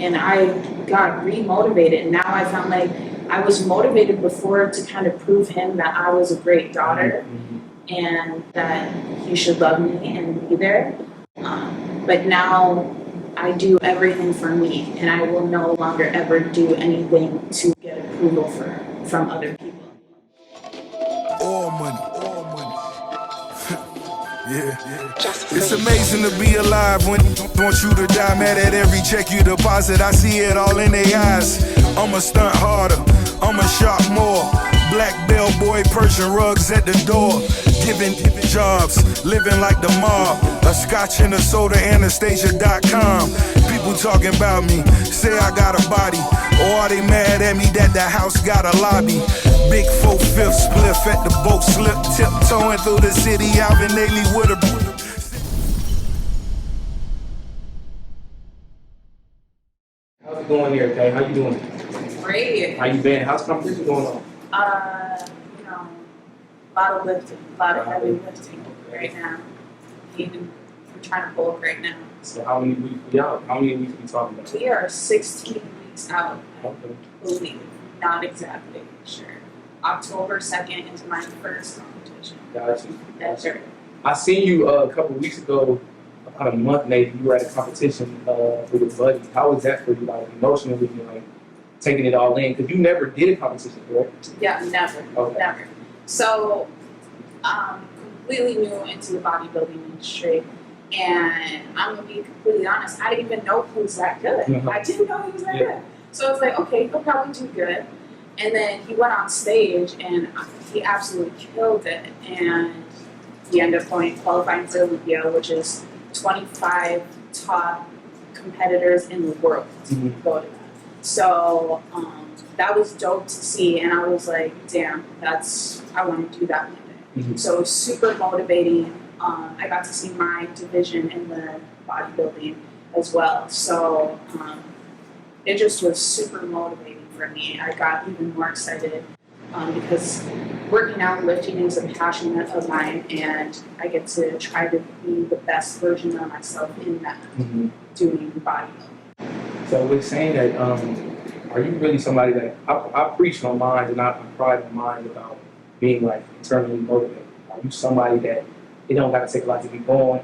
and I got re-motivated. And now I found like I was motivated before to kind of prove him that I was a great daughter and that he should love me and be there. But now I do everything for me, and I will no longer ever do anything to get approval from other people. All money, all money. Yeah. It's amazing to be alive when want you to die. Mad at every check you deposit. I see it all in their eyes. I'ma stunt harder, I'ma shop more. Black bellboy, Persian rugs at the door. Giving jobs, living like the mob. A scotch and a soda, Anastasia.com. People talking about me, say I got a body. Or are they mad at me that the house got a lobby? Big 4/5 spliff at the boat slip. Tiptoeing through the city, Alvin Ailey with a... How's it going there, Kay? How you doing? Great. How you been? How's competition going on? You know, a lot of lifting, a lot of heavy lifting right now. Even we're trying to bulk right now. So how many weeks we out? How many weeks we talking about? We are 16 weeks out, Okay. I believe. Not exactly sure. October 2nd is my first competition. Got you. That's right. I seen you a couple weeks ago, about a month maybe, you were at a competition with your buddy. How was that for you, like emotionally, like taking it all in? Because you never did a competition, correct? Yeah, never. Okay. Never. So, completely new into the bodybuilding industry. And I'm going to be completely honest, I didn't even know he was that good. I didn't know he was that good. So I was like, okay, he'll probably do good. And then he went on stage and he absolutely killed it. And he ended up qualifying for Olympia, which is 25 top competitors in the world go to that. So that was dope to see. And I was like, damn, I want to do that one day. So it was super motivating. I got to see my division in the bodybuilding as well. So it just was super motivating for me. I got even more excited because working out and lifting is a passion of mine, and I get to try to be the best version of myself in that, doing bodybuilding. So with saying that, are you really somebody that, I preach on mine and I pride in mind about being like internally motivated? Are you somebody that it don't got to take a lot to get going,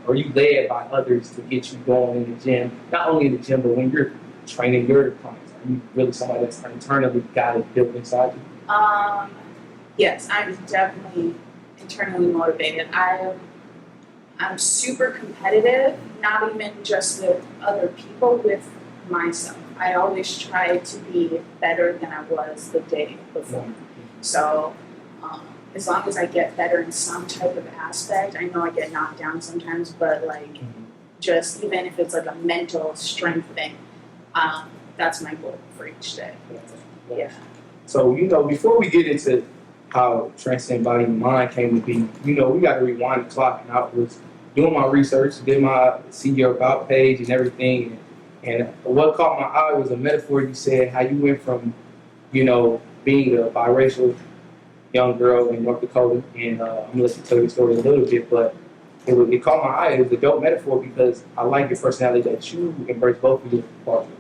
or you led by others to get you going in the gym? Not only in the gym, but when you're training your clients, are you really somebody that's internally got it built inside you? Yes, I'm definitely internally motivated. I'm super competitive, not even just with other people, with myself. I always try to be better than I was the day before. So as long as I get better in some type of aspect, I know I get knocked down sometimes, but like just even if it's like a mental strength thing, that's my goal for each day. Yeah. So, before we get into how Transcend Body and Mind came to be, we got to rewind the clock. And I was doing my research, did see your about page and everything. And what caught my eye was a metaphor you said, how you went from, being a biracial young girl in North Dakota. And I'm going to let you tell your story a little bit, but it caught my eye. It was a dope metaphor because I like your personality that you embrace both of your cultures.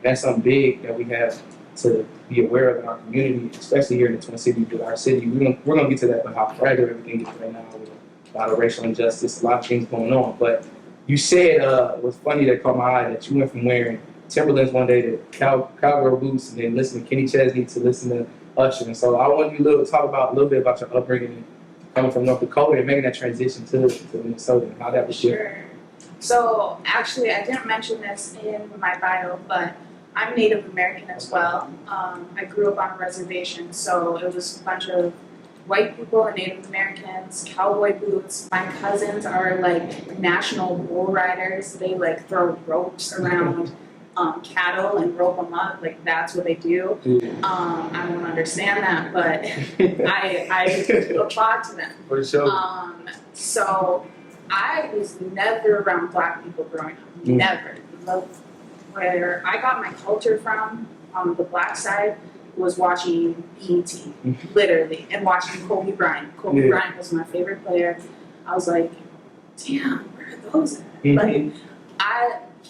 That's something big that we have to be aware of in our community, especially here in the Twin Cities, with our city. We're gonna get to that, but how fragile everything is right now with a lot of racial injustice, a lot of things going on. But you said it was funny that caught my eye that you went from wearing Timberlands one day to cowgirl boots, and then listen to Kenny Chesney to listen to Usher. And so I want you to talk about a little bit about your upbringing, coming from North Dakota and making that transition to Minnesota, and how that was Sure. So actually, I didn't mention this in my bio, but I'm Native American as well. I grew up on a reservation, so it was a bunch of white people and Native Americans, cowboy boots. My cousins are like national bull riders. They like throw ropes around cattle and rope them up. Like that's what they do. I don't understand that, but I applaud to them. For sure. So I was never around black people growing up. Never. Where I got my culture from, on the black side, was watching BET, literally, and watching Kobe Bryant. Kobe Bryant was my favorite player. I was like, damn, where are those at? Like,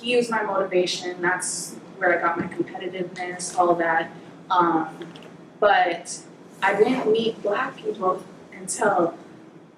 he was my motivation. That's where I got my competitiveness, all that. But I didn't meet Black people until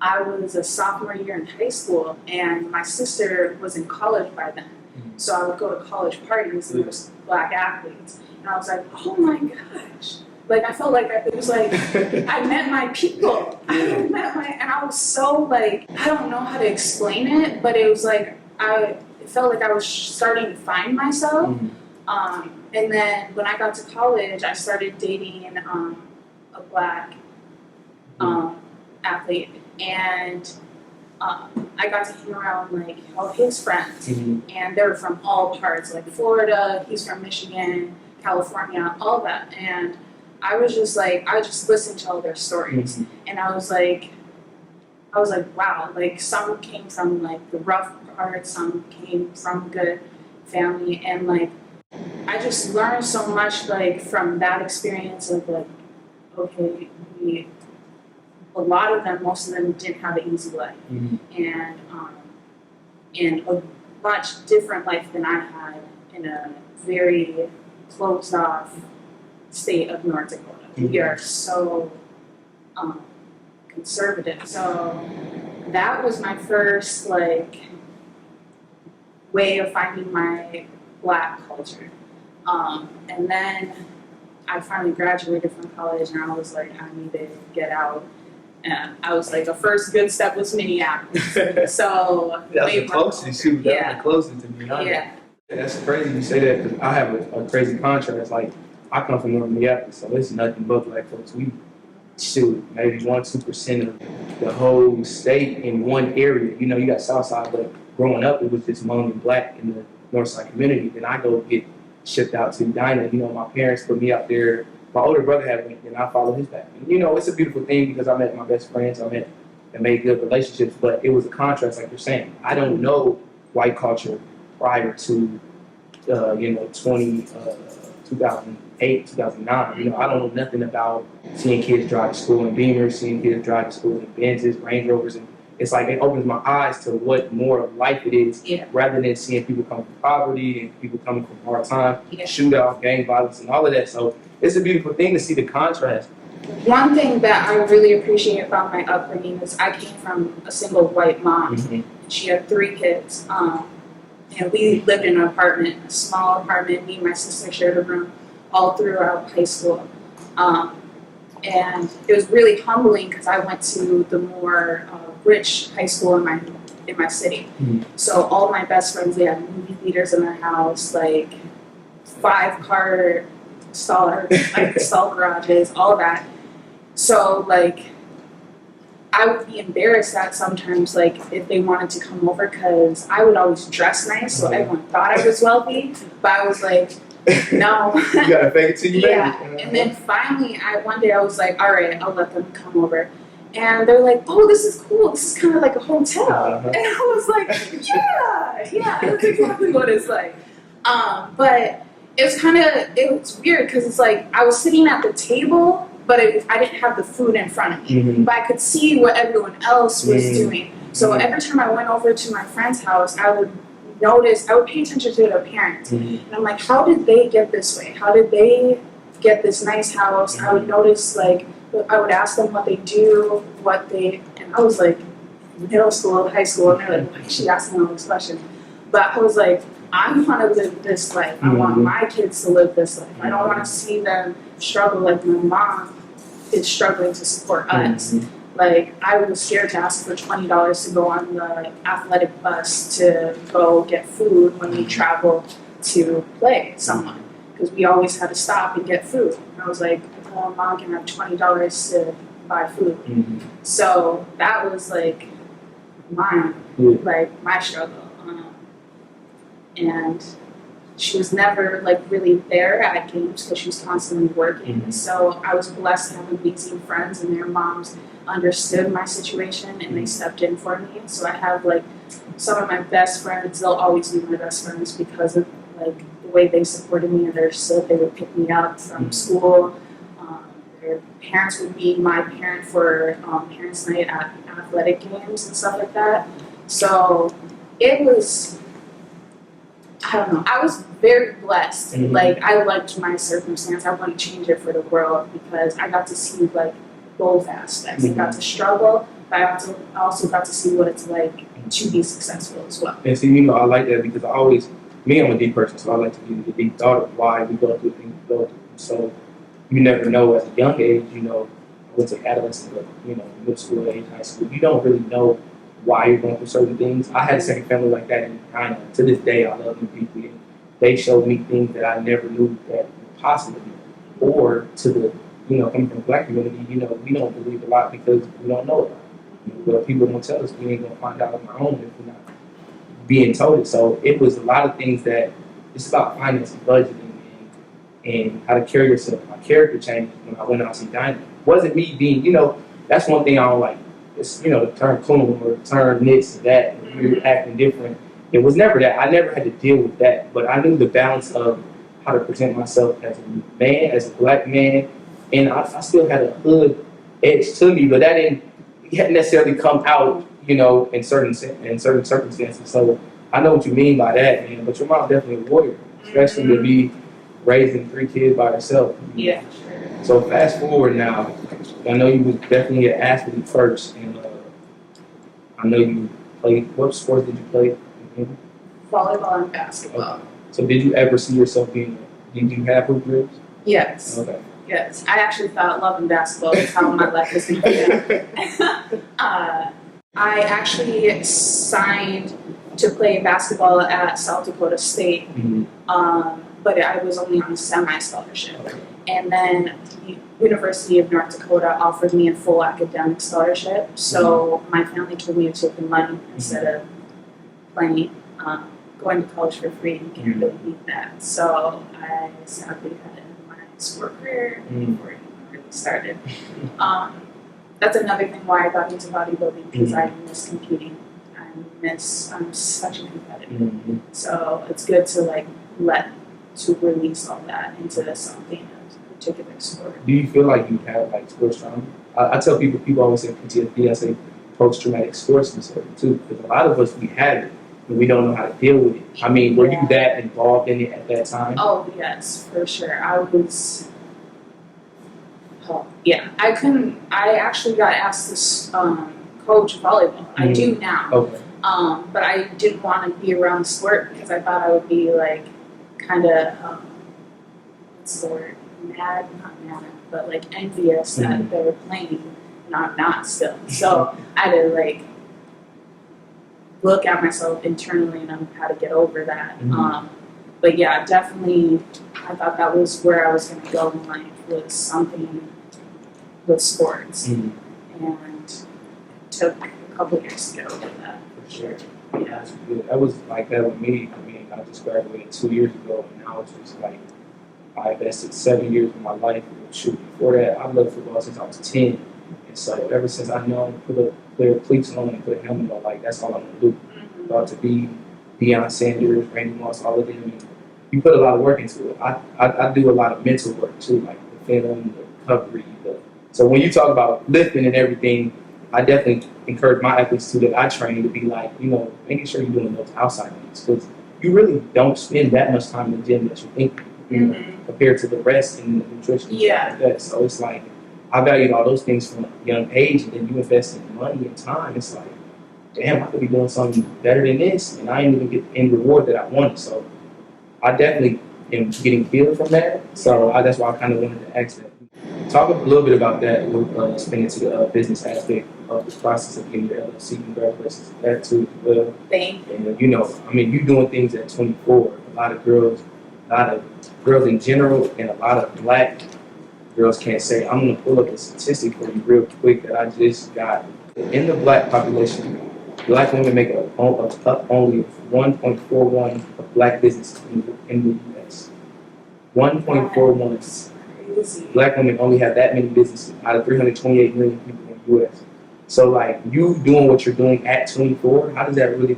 I was a sophomore year in high school, and my sister was in college by then. So I would go to college parties and there was Black athletes. And I was like, oh my gosh. Like, I felt like it was like, I met my people. And I was so like, I don't know how to explain it, but it was like, it felt like I was starting to find myself. And then when I got to college, I started dating a Black athlete. And I got to hang around like all his friends, and they were from all parts, like Florida, he's from Michigan, California, all that. And I was just like, I just listened to all their stories, and I was like, wow, like some came from like the rough parts, some came from good family, and like I just learned so much like from that experience of like, okay, a lot of them, most of them didn't have an easy life, and a much different life than I had in a very closed off state of North Dakota. We are so conservative. So that was my first like way of finding my Black culture. And then I finally graduated from college, and I was like, I need to get out. And I was like, the first good step was Minneapolis. So that's the closest to yeah. the closest to me. Yeah. That's crazy you say that, because I have a crazy contrast. Like, I come from North Minneapolis, so it's nothing but Black folks. We shoot maybe 1-2% of the whole state in one area. You know, you got Southside, but growing up, it was just Hmong and Black in the Northside community. Then I go get shipped out to Edina. You know, my parents put me out there. My older brother had me, and I followed his path. And, you know, it's a beautiful thing because I met my best friends, and made good relationships, but it was a contrast, like you're saying. I don't know white culture prior to, 2008, 2009. You know, I don't know nothing about seeing kids drive to school in Beamers, seeing kids drive to school in Benzes, Range Rovers, and it's like it opens my eyes to what more of life it is, rather than seeing people coming from poverty and people coming from hard time, shootout, gang violence, and all of that. So it's a beautiful thing to see the contrast. One thing that I really appreciate about my upbringing is I came from a single white mom. She had 3 kids. And we lived in an apartment, a small apartment. Me and my sister shared a room all throughout high school. And it was really humbling because I went to the more rich high school in my city. So all my best friends, they had movie theaters in their house, like 5-car stall garages, all that. So like I would be embarrassed that sometimes, like, if they wanted to come over, because I would always dress nice, so everyone thought I was wealthy, but I was like, no. You gotta fake it till you make it. And then finally, one day I was like, all right, I'll let them come over. And they're like, oh, this is cool. This is kind of like a hotel. And I was like, yeah, that's exactly what it's like. But it was weird, because it's like I was sitting at the table, but I didn't have the food in front of me. But I could see what everyone else was doing. So every time I went over to my friend's house, I would pay attention to their parents. And I'm like, how did they get this way? How did they get this nice house? I would notice, like, I would ask them what they do, and I was like, middle school, high school, and they're like, why is she asking all these questions? But I was like, I want to live this life. I want my kids to live this life. I don't want to see them struggle like my mom is struggling to support us. Like, I was scared to ask for $20 to go on the athletic bus to go get food when we travel to play someone, because we always had to stop and get food. And I was like, oh, Mom, can I have $20 to buy food? So that was like my struggle. And she was never like really there at games because she was constantly working. So I was blessed to have amazing friends, and their moms understood my situation and they stepped in for me. So I have like some of my best friends, they'll always be my best friends because of like the way they supported me, and they would pick me up from school. Their parents would be my parent for parents' night at athletic games and stuff like that. So it was, I don't know. I was very blessed. Mhm. Like, I liked my circumstance. I wouldn't change it for the world because I got to see, like, both aspects. I got to struggle, but I also got to see what it's like to be successful as well. And see, I like that because I'm a deep person, so I like to give you the deep thought of why we go through things we go through. So you never know at a young age, I went to adolescent, but, middle school age, high school, you don't really know why you're going through certain things. I had a second family like that, and to this day, I love them deeply. And they showed me things that I never knew that were possible. Or to the, coming from the Black community, we don't believe a lot because we don't know a lot. But people don't tell us, we ain't gonna find out on our own if we're not being told it. So it was a lot of things that it's about finance and budgeting and how to carry yourself. My character changed when I went out to see Dinah. It wasn't me being, that's one thing I don't like. It's, the term coon or the term this, that, and you're acting different. It was never that. I never had to deal with that. But I knew the balance of how to present myself as a man, as a Black man. And I still had a hood edge to me, but that didn't necessarily come out, in certain circumstances. So I know what you mean by that, man. But your mom definitely a warrior, especially to be raising 3 kids by herself. Yeah, sure. So fast forward now, I know you was definitely an athlete first, and I know you played. What sports did you play? Volleyball and basketball. Okay. So did you ever see yourself being? Did you have hoop dreams? Yes. Okay. Yes. I actually thought loving basketball was how my life was going to be. I actually signed to play basketball at South Dakota State, but I was only on a semi-scholarship. Okay. And then the University of North Dakota offered me a full academic scholarship, so my family told me to take the money instead of playing, going to college for free. You can't really beat that. So I sadly had to end my sport career before it even really started. That's another thing why I got into bodybuilding, because I miss competing. I'm such a competitor. So it's good to to release all that into something, a particular sport. Do you feel like you have sports trauma? I tell people always say PTSD, I say post-traumatic stress disorder too, because a lot of us, we have it, and we don't know how to deal with it. I mean, were you that involved in it at that time? Oh, yes, for sure. I was, I actually got asked to coach volleyball. I do now. Okay. But I didn't want to be around the sport because I thought I would be kind of, what's the word? Not mad, but envious that they were playing and I'm not still. So I had to look at myself internally and on how to get over that. But yeah, definitely, I thought that was where I was going to go in life, was something with sports. And it took a couple years to get over that. For sure. Yeah. That was like that with me. I mean, I just graduated 2 years ago, and now it's just I invested 7 years of my life. Shoot, before that, I loved football since I was 10. And so ever since I know put a pair of cleats on and put a helmet on, that's all I'm going to do. Thought to be Deion Sanders, Randy Moss, all of them. And you put a lot of work into it. I do a lot of mental work too, like the film, the recovery. So when you talk about lifting and everything, I definitely encourage my athletes too that I train to be making sure you're doing those outside things, because you really don't spend that much time in the gym that you think, compared to the rest and the nutrition. Yeah. Like that. So it's I valued all those things from a young age, and then you invest in money and time. It's damn, I could be doing something better than this, and I didn't even get the end reward that I wanted. So I definitely am getting healed from that. So that's why I kind of wanted to ask that. Talk a little bit about that. We'll spin into the business aspect of the process of getting your LLC. Congratulations to that too. Thank you. And you're doing things at 24. A lot of girls in general, and a lot of Black girls can't say. I'm going to pull up a statistic for you real quick that I just got. In the Black population, Black women make up only 1.41 of Black businesses in the U.S. 1.41. Black women only have that many businesses out of 328 million people in the U.S. So, you doing what you're doing at 24, how does that really,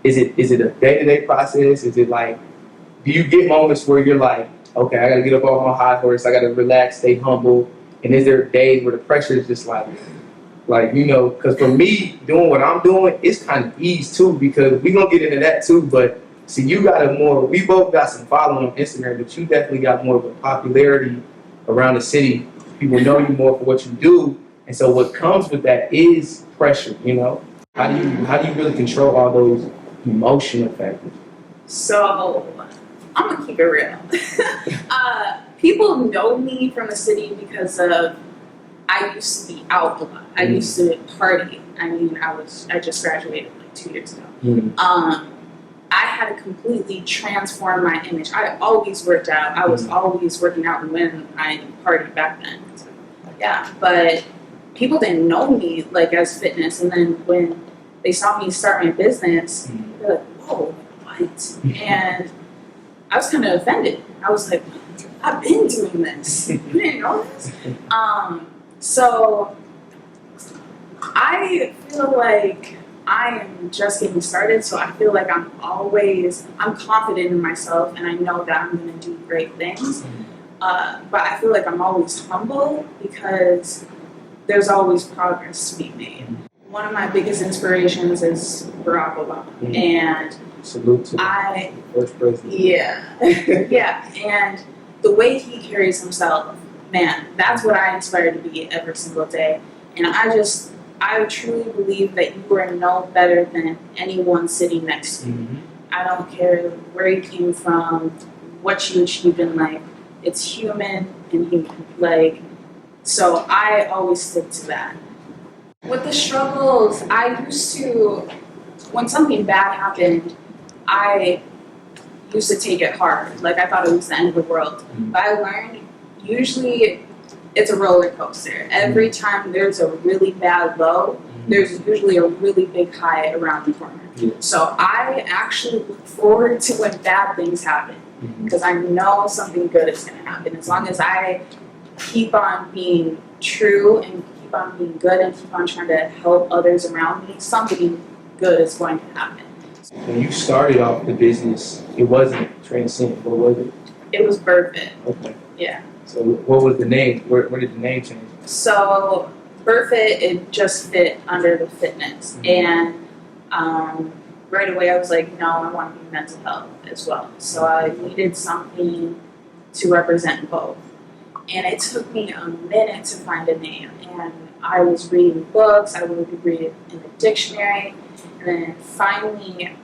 is it a day-to-day process? Is it do you get moments where you're okay, I got to get up off my high horse, I got to relax, stay humble, and is there days where the pressure is just because for me, doing what I'm doing, it's kind of ease too, because we're going to get into that too, but See, you got we both got some following on Instagram, but you definitely got more of a popularity around the city. People know you more for what you do. And so what comes with that is pressure, you know? How do you really control all those emotional factors? So I'm gonna keep it real. People know me from the city because of I used to be out a lot. I used to party. I mean, I just graduated like 2 years ago. I had to completely transform my image. I always worked out. I was always working out when I partied back then. So, yeah, but people didn't know me like as fitness, and then when they saw me start my business, they're like, "Whoa, what?" And I was kind of offended. I was like, "I've been doing this. You didn't know this?" So I feel like I am just getting started, so I feel like I'm confident in myself, and I know that I'm going to do great things. But I feel like I'm always humble because there's always progress to be made. One of my biggest inspirations is Barack Obama, and salute to the first president. Yeah, yeah, and the way he carries himself, man, that's what I aspire to be every single day. And I truly believe that you are no better than anyone sitting next to you. I don't care where you came from, what you achieved in life. It's human and human. Like, so I always stick to that. With the struggles, I used to, when something bad happened, I used to take it hard. Like, I thought it was the end of the world. But I learned, usually it's a roller coaster. Every time there's a really bad low, there's usually a really big high around the corner. So I actually look forward to when bad things happen, because I know something good is going to happen. As long as I keep on being true and keep on being good and keep on trying to help others around me, something good is going to happen. When you started off the business, it wasn't Transcend, what was it? It was Burfit. Okay. Yeah. So what was the name? Where did the name change? So Burfit, it just fit under the fitness. And right away I was like, no, I want to be mental health as well. So I needed something to represent both. And it took me a minute to find a name. And I was reading books, I would read it in the dictionary. And then finally,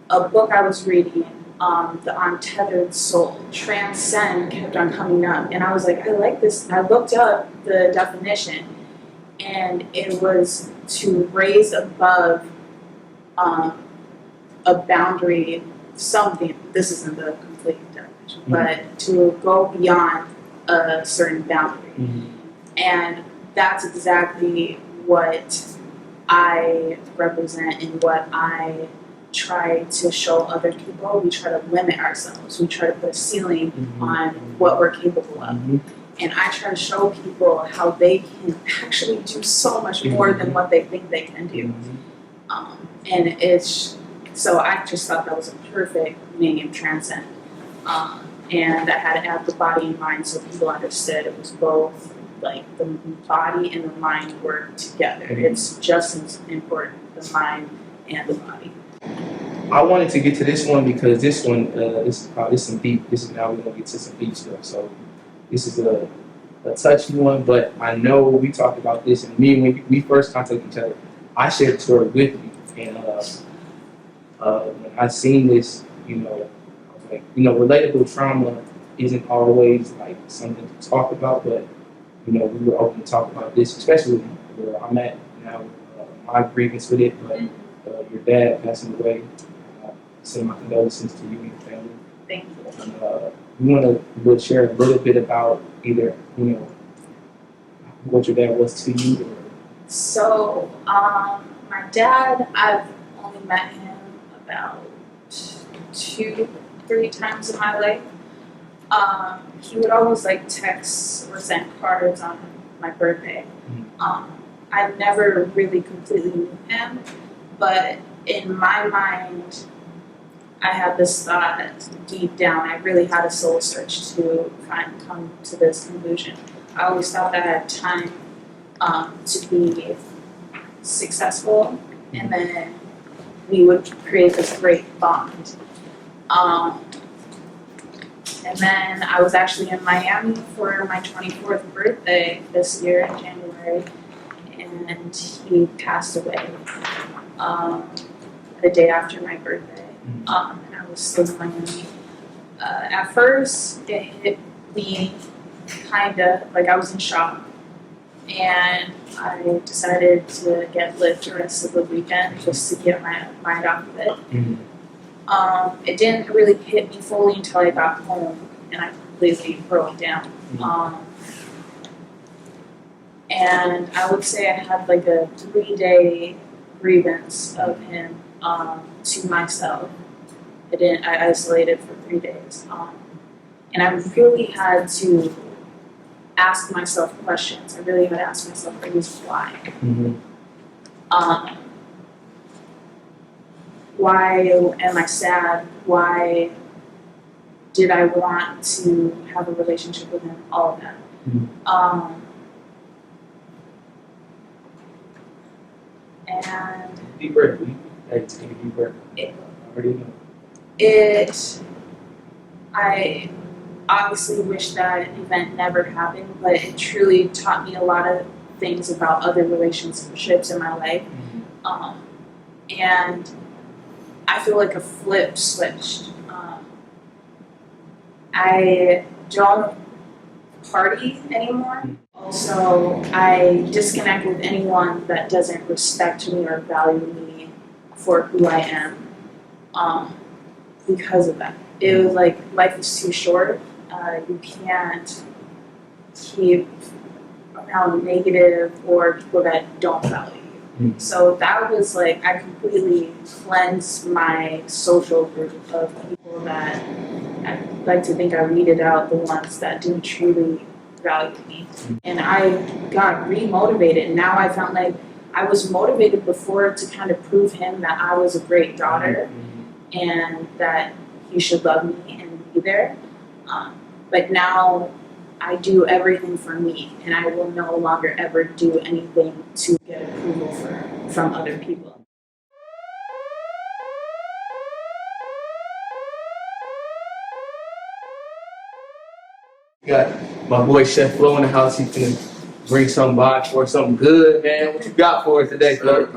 a book I was reading, The Untethered Soul, Transcend, kept on coming up. And I was like, I like this. I looked up the definition, and it was to raise above a boundary, something. This isn't the complete definition, but to go beyond a certain boundary. And that's exactly what I represent and what I try to show other people. We try to limit ourselves. We try to put a ceiling on what we're capable of. And I try to show people how they can actually do so much more than what they think they can do. So I just thought that was a perfect name, Transcend. And I had to add the body and mind so people understood it was both, like the body and the mind work together. It's just as important, the mind and the body. I wanted to get to this one because this one, this is some deep. This is now we're gonna get to some deep stuff. So this is a touchy one, but I know we talked about this, and when we first contacted each other, I shared the story with you, and when I seen this, I was like, relatable trauma isn't always like something to talk about, but we were open to talk about this, especially where I'm at now, my grievance with it, but your dad passing away. Send my condolences to you and your family. Thank you. And, we want to share a little bit about either, what your dad was to you. Or... So, my dad, I've only met him about 2-3 times in my life. He would always text or send cards on my birthday. I never really completely knew him, but in my mind, I had this thought deep down. I really had a soul search to come to this conclusion. I always thought that I had time to be successful, and then we would create this great bond. And then I was actually in Miami for my 24th birthday this year in January, and he passed away the day after my birthday. And I was still in Miami. At first, it hit me kinda like I was in shock, and I decided to get lit the rest of the weekend just to get my mind off of it. It didn't really hit me fully until I got home, and I completely broke down. And I would say I had like a 3-day grievance of him to myself. I isolated for 3 days. And I really had to ask myself questions. I really had to ask myself, why? Why am I sad? Why did I want to have a relationship with him? All of that. And Deep breath. Hey, take a deep breath. I obviously wish that event never happened, but it truly taught me a lot of things about other relationships in my life. And I feel like a flip switched. I don't party anymore. Also, I disconnect with anyone that doesn't respect me or value me for who I am because of that. It was like, life is too short. You can't keep around negative or people that don't value you. So that was like, I completely cleansed my social group of people that I like to think I weeded out the ones that didn't truly value me. And I got re-motivated. And now I found like I was motivated before to kind of prove him that I was a great daughter and that he should love me and be there. But now I do everything for me, and I will no longer ever do anything to get approval from other people. Got my boy Chef Flo in the house. He's gonna bring something by for something good, man. What you got for us today, Flo?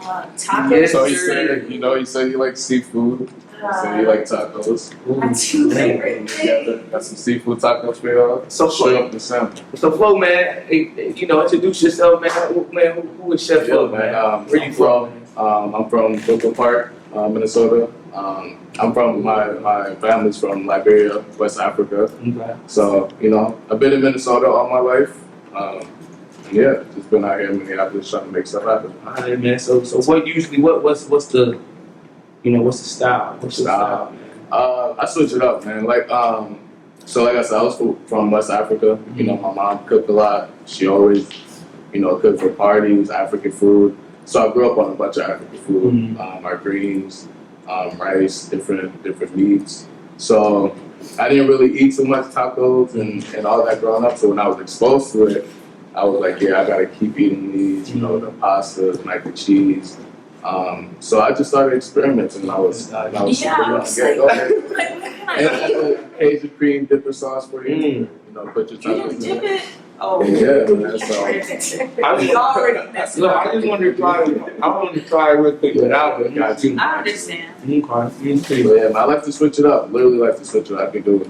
Tacos. Yes, So sir. you said you like seafood. So you like tacos. My two favorite things. Got some seafood tacos for y'all. So Straight Flo, up the salmon. so Flo, man, introduce yourself, man. Who is Chef Flo, man? Where you from? I'm from Brooklyn Park, Minnesota. I'm from my family's from Liberia, West Africa. Okay. So I've been in Minnesota all my life. Yeah, just been out here in Minneapolis trying to make stuff happen. All right, man. So what usually what's the style? What's your style? I switch it up, man. So like I said, I was from West Africa. My mom cooked a lot. She always, cooked for parties, African food. So I grew up on a bunch of African food, our greens, rice, different meats. So I didn't really eat too much tacos and all that growing up. So when I was exposed to it, I was like, yeah, I gotta keep eating these, the pastas, mac and cheese. So I just started experimenting. I was Cajun cream dipper sauce for you. Put your tacos in Dip there. it? Oh, Yeah, so we already messing Look, up. I just wanted to try. I wanted to try it real quick without it. got you. I understand. So yeah, I like to switch it up. Literally like to switch it up. I can do,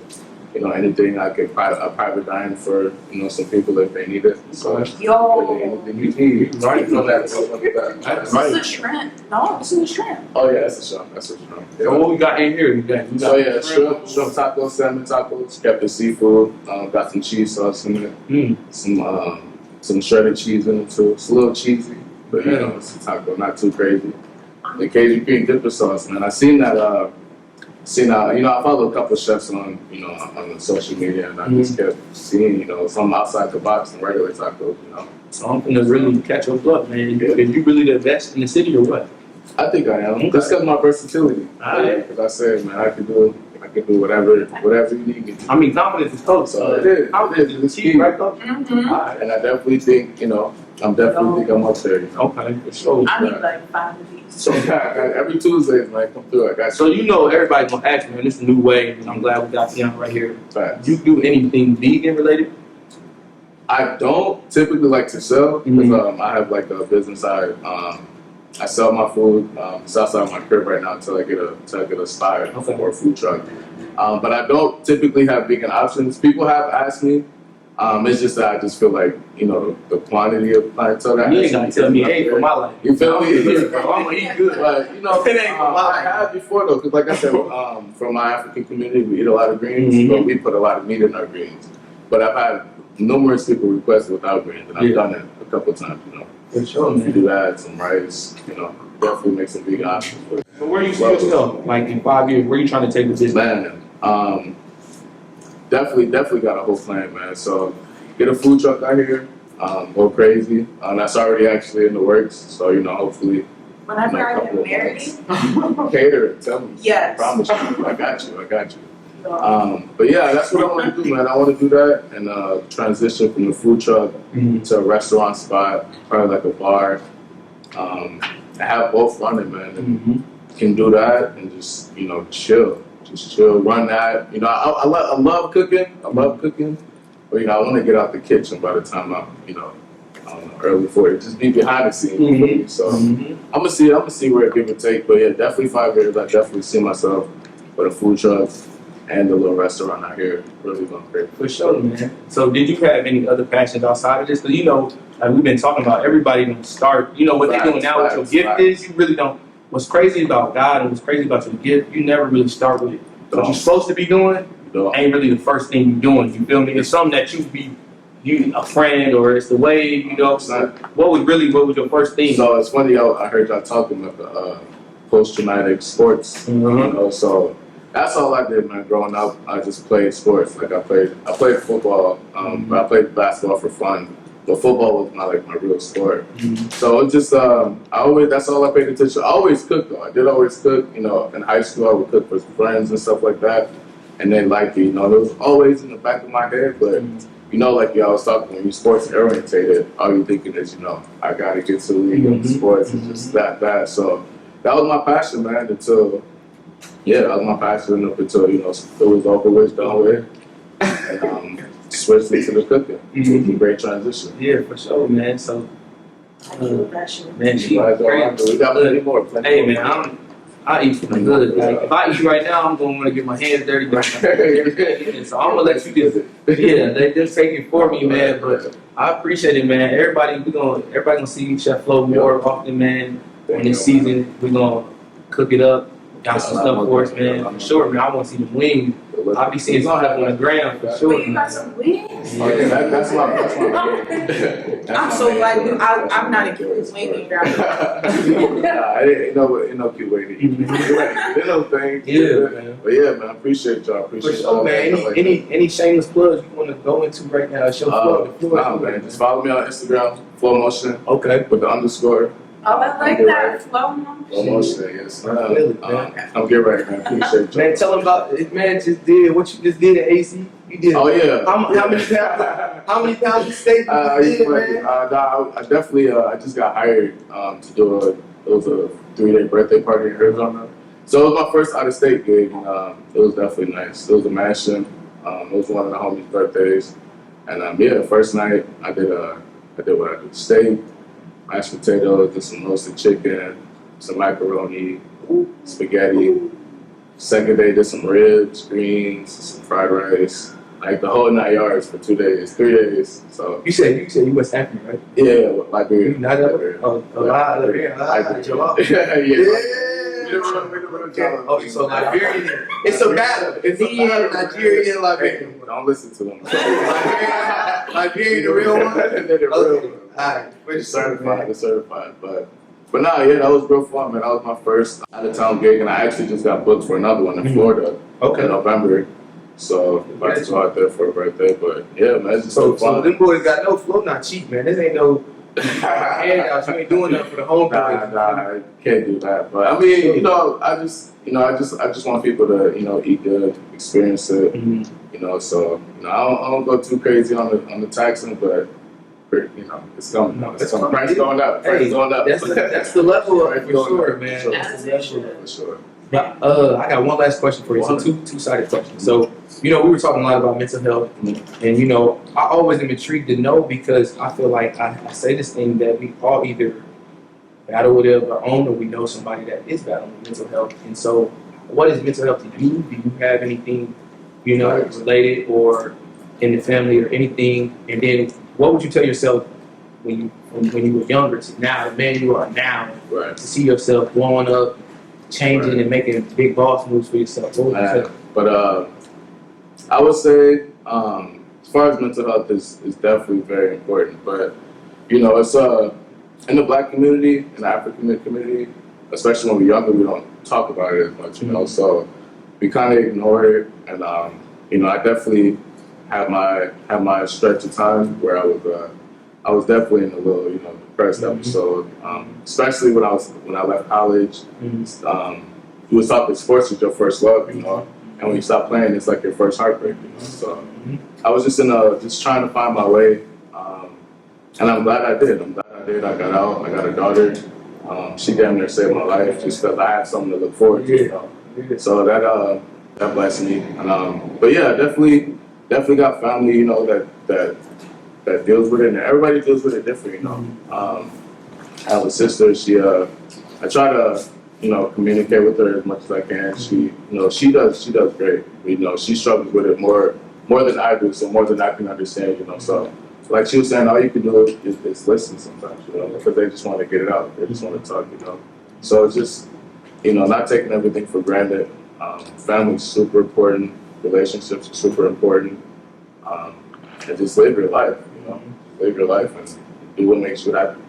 anything. I can a private dine for, some people if they need it. So Yo, anything you need. Right. So that's this is a shrimp. No, this is a shrimp. Oh yeah, that's a shrimp. That's a shrimp. So what we got in here? We got So yeah, shrimp tacos, salmon tacos, kept the seafood, got some cheese sauce in it, some shredded cheese in it too. It's a little cheesy, but it's a taco, not too crazy. The Cajun cream dipper sauce, man. I seen that. I follow a couple of chefs on the social media, and I just kept seeing, some outside the box and regular tacos, So I'm gonna really catch your blood, man. Is you really the best in the city or what? I think I am. Okay. Just because of my versatility. Alright. Because I said, man, I can do whatever you need me to. I mean, confidence is close. So it is. Confidence is key, right, though? Mm-hmm. Alright. And I definitely think, I'm definitely think I'm up there. You know? Okay, for sure. I need like 5 of these. So, every Tuesday, man, come through. I got so you know everybody's gonna ask, man, this is a new wave, and I'm glad we got Tiana right here. Facts. You do anything vegan related? I don't typically like to sell because I have like a business side. I sell my food. It's outside my crib right now until I get a spot or a food truck. But I don't typically have vegan options. People have asked me. It's just that I just feel like, you know, the quantity of clientele that You ain't gotta tell me it ain't for my life. You feel me? I'm gonna eat good. But, you know, It ain't for my I have before though, because like I said, from my African community, we eat a lot of greens, but we put a lot of meat in our greens. But I've had numerous people request without greens, and I've done it a couple of times, you know. For sure, If you man. do that, some rice, you know, definitely make some vegan options. But So where you see yourself, like in 5 years, where you trying to take the business? man, definitely got a whole plan, man. So get a food truck out here, go crazy. That's already actually in the works. So, you know, hopefully. Whenever I get married, Cater, tell me. yes. I promise you. I got you. But yeah, that's what I want to do, man. I want to do that and transition from the food truck to a restaurant spot, probably like a bar. I have both running, man. And can do that and just, you know, chill. Just chill, run that. You know, I love cooking. I love cooking. But, you know, I want to get out the kitchen by the time I'm, you know, I don't know, early 40s. Just be behind the scenes. So I'm gonna see where it give and take. But yeah, definitely 5 years. I definitely see myself with a food truck and a little restaurant out here. Really going crazy. For sure, man. So did you have any other passions outside of this? Because, you know, like we've been talking about, everybody don't start, you know, what they're doing now with your gift is, you really don't. What's crazy about God and what's crazy about your gift, you never really start with it. What you're supposed to be doing ain't really the first thing you're doing. You feel me? It's something that you a friend or it's the way, you know. What was your first thing? So it's funny, I heard y'all talking about the post-traumatic sports. You know, so that's all I did, man. Growing up, I just played sports. Like I played football, but I played basketball for fun. But football was my real sport. So it just that's all I paid attention. I always cooked though. I did always cook. You know, in high school I would cook for friends and stuff like that. And they liked it. You know, it was always in the back of my head. But you know, like y'all was talking, when you're sports orientated, all you're thinking is, you know, I gotta get to the league of sports. It's just that. So that was my passion, man. That was my passion up until, you know, it was over with, done with, and switched into the cooking. It was a great transition. Yeah, for sure, man. So, I love that shit. man, she great. We got plenty more. Hey, man, I eat pretty good. Like, if I eat right now, I'm gonna want to get my hands dirty. So I'm gonna let you just, they just take it for me, man. But I appreciate it, man. Everybody gonna see Chef Flo more often, man. In this season, we gonna cook it up. Got some stuff for us, man. For sure, man. I want to see them wings. I'll be seeing some stuff on the ground for sure. Wait, you got some wings? Oh, yeah, that's my I'm so glad I'm not a cute wing eater. Ain't no cute way to eat. You know things. Yeah, man. But yeah, man, I appreciate y'all. For sure, man. Any shameless plugs you want to go into right now? Show Nah, man. Just follow me on Instagram, Flow Motion. Okay. With the underscore. Oh, I like that. Flow Motion. Flow Motion, yes. Man. I'm good right now. Appreciate y'all. Man, tell them about it. Man, just did what you just did at AC. You did. Oh yeah. How many pounds of steak you did, man? I definitely. I just got hired to do it was a 3-day birthday party in Arizona. So it was my first out-of-state gig, and it was definitely nice. It was a mansion. It was one of the homies' birthdays, and the first night I did what I did: steak, mashed potatoes, did some roasted chicken, some macaroni, spaghetti. Second day did some ribs, greens, some fried rice, like the whole 9 yards for 2 days, 3 days. So You said you West African, right? yeah, Liberia. You not Liberia? Oh, Liberia. Oh, so Liberian. It's a battle. It's Nigerian, Liberian. Don't listen to them. Liberian, the real one? They're the real one. Alright, They're certified. But nah, yeah, that was real fun, man. That was my first out-of-town gig, and I actually just got booked for another one in Florida in November. So about to go out there for a birthday, but yeah, man, it's just so fun. So them boys got no flow, not cheap, man. This ain't no handouts. You ain't doing nothing for the home. Nah, I can't do that. But I mean, you know, I just want people to, you know, eat good, experience it. You know, so you know, I don't go too crazy on the taxing, but you know, it's coming. No, It's coming. Price going up. Hey, Price going up. that's the level of it, for Going sure, up, man. for sure. That's the level. For sure. But I got one last question for you. So two-sided question. So, you know, we were talking a lot about mental health, and you know, I always am intrigued to know because I feel like I say this thing that we all either battle with it of our own, or we know somebody that is battling with mental health. And so, what is mental health to you? Do you have anything, you know, related or in the family or anything? And then, what would you tell yourself when you were younger to now, the man you are now, Right. to see yourself growing up, changing Right. and making big boss moves for yourself? What would you say? But I would say, as far as mental health is definitely very important. But you know, it's in the Black community, in the African community, especially when we're younger, we don't talk about it as much. You know, so we kind of ignored it. And you know, I definitely had my stretch of time where I was definitely in a little, you know, depressed episode. Especially when I left college. You was taught that sports was your first love, you know. And when you stop playing, it's like your first heartbreak, you know. So I was just trying to find my way, and I'm glad I did. I got out. I got a daughter. She damn near saved my life just because I had something to look forward to. You know? So that blessed me. And, but yeah, definitely got family, you know, that deals with it, and everybody deals with it different, you know. I have a sister. I try to, you know, communicate with her as much as I can. She does great. You know, she struggles with it more than I do, so more than I can understand, you know. So, like she was saying, all you can do is listen sometimes, you know, because they just want to get it out. They just want to talk, you know. So it's just, you know, not taking everything for granted. Family's super important. Relationships are super important. And just live your life, you know. Live your life and do what makes you happy.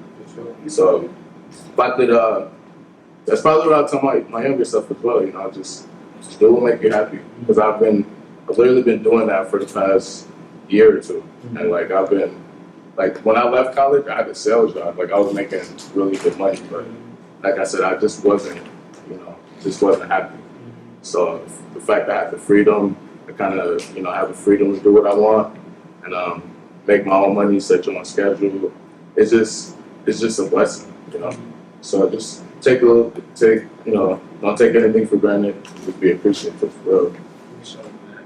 So, if I could, that's probably what I'll tell my younger self as well, you know, just do what makes you happy. Because I've literally been doing that for the past year or two. And like when I left college, I had a sales job. Like I was making really good money, but like I said, I just wasn't happy. So the fact that I have the freedom, I kind of, you know, have the freedom to do what I want and make my own money, set your own schedule. It's just a blessing, you know. So just you know, don't take anything for granted. Just be appreciative for real.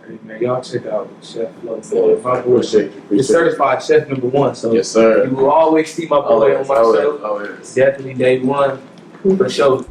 Hey, man, y'all check out Chef Flo. Appreciate you. You're certified chef #1, so yes, sir. you will always see my boy on my show. Always. Definitely day one for sure.